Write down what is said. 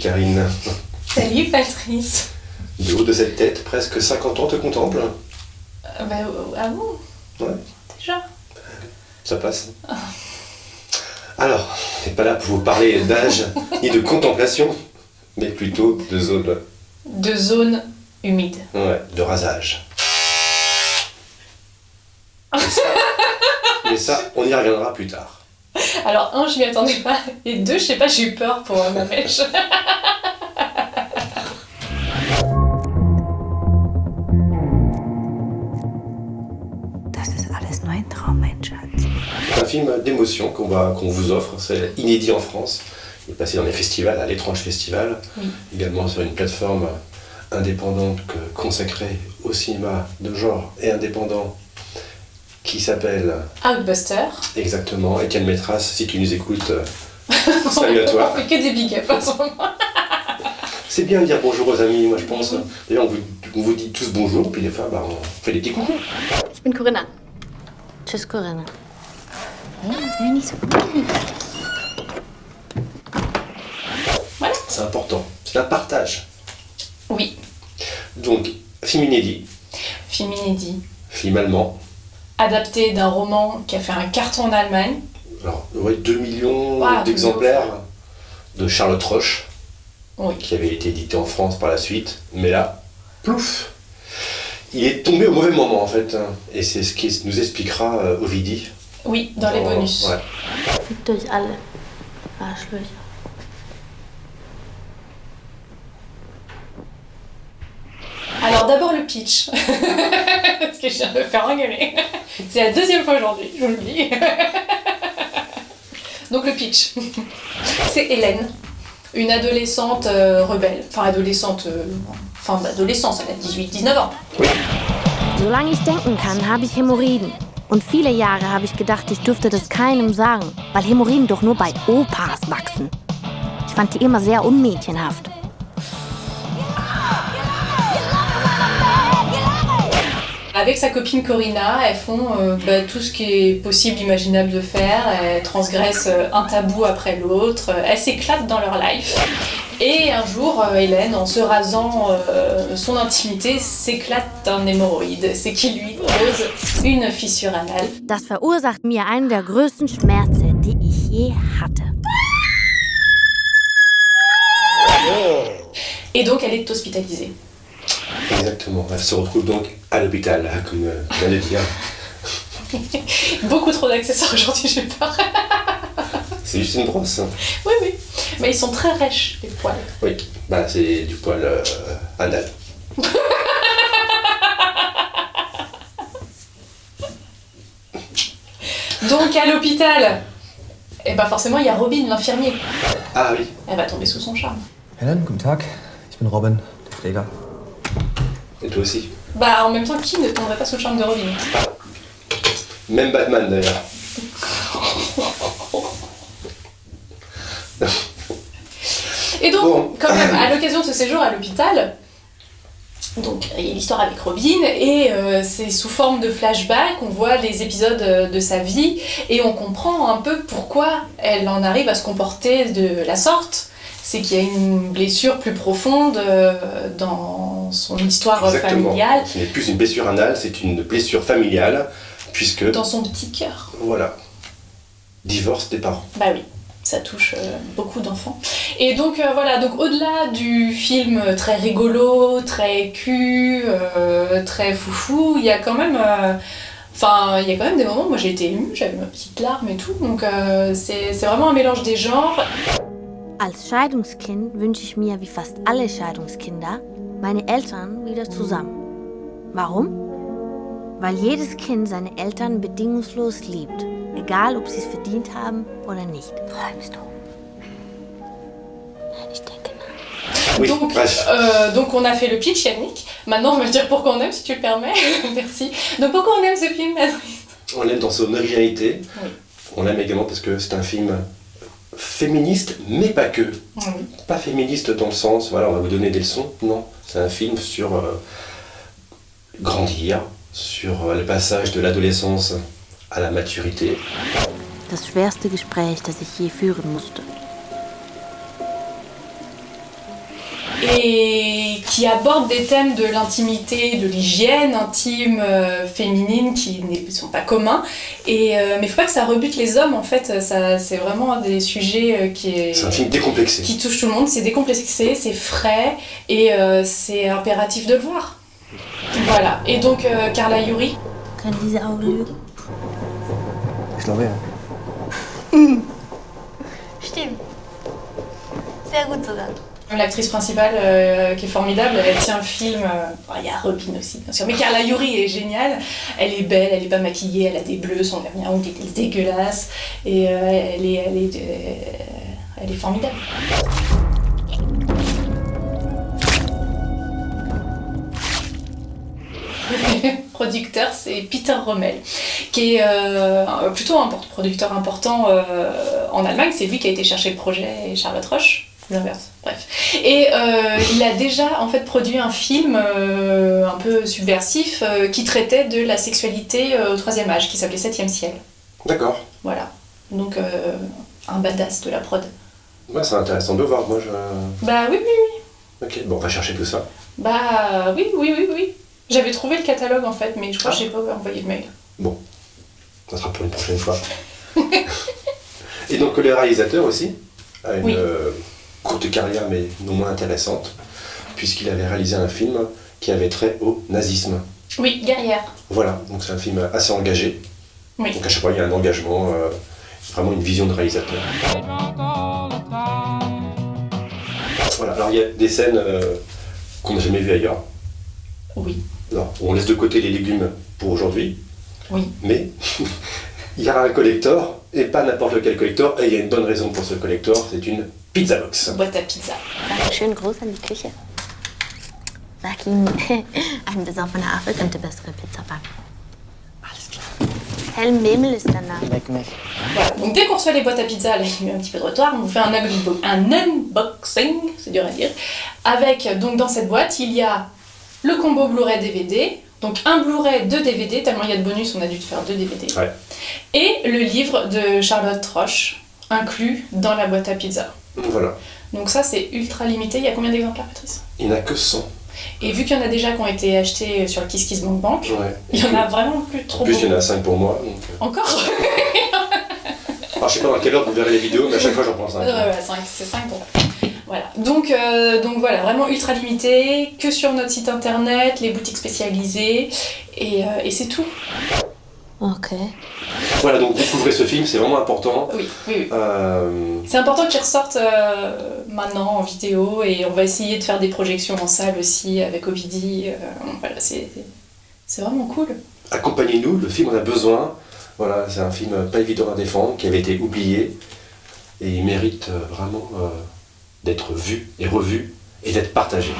Karine. Salut Patrice. Du haut de cette tête, presque 50 ans te contemple. Ah bon? Ouais. Déjà? Ça passe. Alors, on n'est pas là pour vous parler d'âge ni de contemplation, mais plutôt de zone. De zone humide. Ouais, de rasage. Mais ça, on y reviendra plus tard. Alors, un, je m'y attendais pas. Et deux, je sais pas, j'ai eu peur pour ma mèche. C'est un film d'émotion qu'on vous offre, c'est inédit en France. Il est passé dans les festivals, à l'étrange festival, Oui. également sur une plateforme indépendante consacrée au cinéma de genre et indépendant qui s'appelle Outbuster. exactement Étienne Métras, si tu nous écoutes, salut à toi. On fait que des big up en ce moment. C'est bien de dire bonjour aux amis, moi je pense. D'ailleurs on vous dit tous bonjour, puis des fois on fait des petits coucous. Ich bin Corinna. Tschüss, Corinna. Voilà. C'est important, c'est un partage. Oui, Donc, film inédit, film inédit. film allemand. Adapté d'un roman qui a fait un carton en Allemagne. Alors, ouais, 2 millions Ah, d'exemplaires de Charlotte Roche, Oui. qui avait été édité en France par la suite. Mais là, plouf, il est tombé au mauvais moment en fait. Et c'est ce qui nous expliquera Ovidie. Oui, dans les bonus. Ouais. Fickt euch alle. Arschlöcher. Alors d'abord le pitch. Parce que je viens de me faire engueuler. C'est la deuxième fois aujourd'hui, je vous le dis. Donc le pitch. C'est Hélène, une adolescente rebelle. Enfin adolescente, fin d'adolescence, elle a 18-19 ans. Solange ich denken kann, habe ich Hämorrhoiden. Und viele Jahre habe ich gedacht, ich dürfte das keinem sagen, weil Hämorrhoiden doch nur bei Opas wachsen. Ich fand die immer sehr unmädchenhaft. Avec sa copine Corinna, elles font tout ce qui est possible, imaginable de faire. Elles transgressent un tabou après l'autre. Elles s'éclatent dans leur life. Et un jour, Hélène, en se rasant son intimité, s'éclate d'un hémorroïde. C'est qui lui cause une fissure anale. Das verursacht mir einen der größten Schmerzen, die ich je hatte. Et donc, elle est hospitalisée. Exactement, elle se retrouve donc à l'hôpital, comme vient de dire. Beaucoup trop d'accessoires aujourd'hui, j'ai peur. C'est juste une brosse. Oui, oui. Mais ils sont très rêches, les poils. Oui, bah c'est du poil anal. Donc, à l'hôpital, et bah forcément, il y a Robin, l'infirmier. Ah oui. Elle va tomber sous son charme. Helen, guten Tag. Ich bin Robin, der Pfleger. Et toi aussi. Bah, en même temps, qui ne tomberait pas sous le charme de Robin? Même Batman d'ailleurs. Et donc, Bon. quand même, à l'occasion de ce séjour à l'hôpital, donc il y a l'histoire avec Robin, et c'est sous forme de flashback, on voit les épisodes de sa vie, et on comprend un peu pourquoi elle en arrive à se comporter de la sorte. C'est qu'il y a une blessure plus profonde dans son histoire Exactement. familiale, Ce n'est plus une blessure anale, c'est une blessure familiale, puisque, dans son petit cœur. voilà, divorce des parents. Bah oui, ça touche beaucoup d'enfants. Et donc voilà, donc au-delà du film très rigolo, très cul, très foufou, il y a quand même... il y a quand même des moments où moi j'ai été émue, j'avais ma petite larme et tout, donc c'est vraiment un mélange des genres. Als Scheidungskind wünsche ich mir, wie fast alle Scheidungskinder, meine Eltern wieder zusammen. Warum? Weil jedes Kind seine Eltern bedingungslos liebt, egal ob sie es verdient haben oder nicht. Träumst du? Nein, ich denke nach. Oui, Donc, bref. donc on a fait le pitch, Yannick. Maintenant on va dire pourquoi on aime, si tu le permets. Merci. Donc pourquoi on aime ce film, Patrice? On l'aime dans son originalité. Oui. On l'aime également parce que c'est un film féministe, mais pas que. Oui. Pas féministe dans le sens, voilà, on va vous donner des leçons. Non, c'est un film sur grandir, sur le passage de l'adolescence à la maturité. Das schwerste Gespräch, das ich je führen musste. et qui aborde des thèmes de l'intimité, de l'hygiène intime féminine qui ne sont pas communs. Mais il ne faut pas que ça rebute les hommes, en fait. C'est vraiment un des sujets C'est un film décomplexé. Qui touche tout le monde. C'est décomplexé, c'est frais et c'est impératif de le voir. Voilà. Et donc, Carla Juri. Können diese auch lügen? Ich glaube ja. Stimmt. Sehr gut sogar. L'actrice principale qui est formidable, elle tient le film. Il y a Robin aussi, bien sûr. Mais Carla Juri est géniale. Elle est belle, elle est pas maquillée, elle a des bleus, son vernis à ongles est dégueulasse. Et elle est formidable. Producteur, c'est Peter Rommel, qui est plutôt un producteur important en Allemagne. C'est lui qui a été chercher le projet et Charlotte Roche. L'inverse, bref. Et il a déjà en fait produit un film un peu subversif qui traitait de la sexualité au troisième âge, qui s'appelait Septième ciel. D'accord. Voilà. Donc un badass de la prod. Ouais, c'est intéressant de voir, moi je... Bah oui. Ok, bon, on va chercher tout ça. Bah oui. J'avais trouvé le catalogue en fait, mais je crois que j'ai pas envoyé le mail. Bon, ça sera pour une prochaine fois. Et donc le réalisateur aussi a une courte carrière, mais non moins intéressante, puisqu'il avait réalisé un film qui avait trait au nazisme. Oui, Guerrière. Voilà, donc c'est un film assez engagé. Oui. Donc à chaque fois il y a un engagement, vraiment une vision de réalisateur. Voilà, alors il y a des scènes qu'on n'a jamais vues ailleurs. Oui. Alors, on laisse de côté les légumes pour aujourd'hui. Oui. Mais il y a un collector, et pas n'importe lequel collector, et il y a une bonne raison pour ce collector, c'est une pizza box. Boîte à pizza. Schön groß an die Küche. Sag ihm, ein besoffener Affe könnte bessere Pizza backen. Alles klar. Helm Memel ist danach. Leck mich. Voilà, donc dès qu'on reçoit les boîtes à pizza, là il y a eu un petit peu de retard, on vous fait un unboxing, c'est dur à dire, avec, donc dans cette boîte, il y a le combo Blu-ray DVD, donc un Blu-ray, 2 DVD, tellement il y a de bonus, on a dû faire 2 DVD, Ouais. et le livre de Charlotte Roche, inclus dans la boîte à pizza. Voilà. Donc ça c'est ultra limité, il y a combien d'exemplaires, Patrice? Il n'y en a que 100. Et vu qu'il y en a déjà qui ont été achetés sur le KissKissBankBank, Ouais. il y en a vraiment plus trop En plus, il y en beaucoup. a 5 pour moi. Donc, Encore. alors, je sais pas dans quelle heure vous verrez les vidéos, mais à chaque fois j'en prends 5. Ouais, c'est 5 pour moi. Voilà. Donc voilà, vraiment ultra limité, que sur notre site internet, les boutiques spécialisées, et c'est tout. Ok. Voilà, donc découvrez ce film, c'est vraiment important. Oui. C'est important qu'il ressorte maintenant en vidéo, et on va essayer de faire des projections en salle aussi avec Ovidie. Voilà, c'est vraiment cool. Accompagnez-nous, le film en a besoin. Voilà, c'est un film pas évident à défendre, qui avait été oublié, et il mérite vraiment d'être vu et revu et d'être partagé.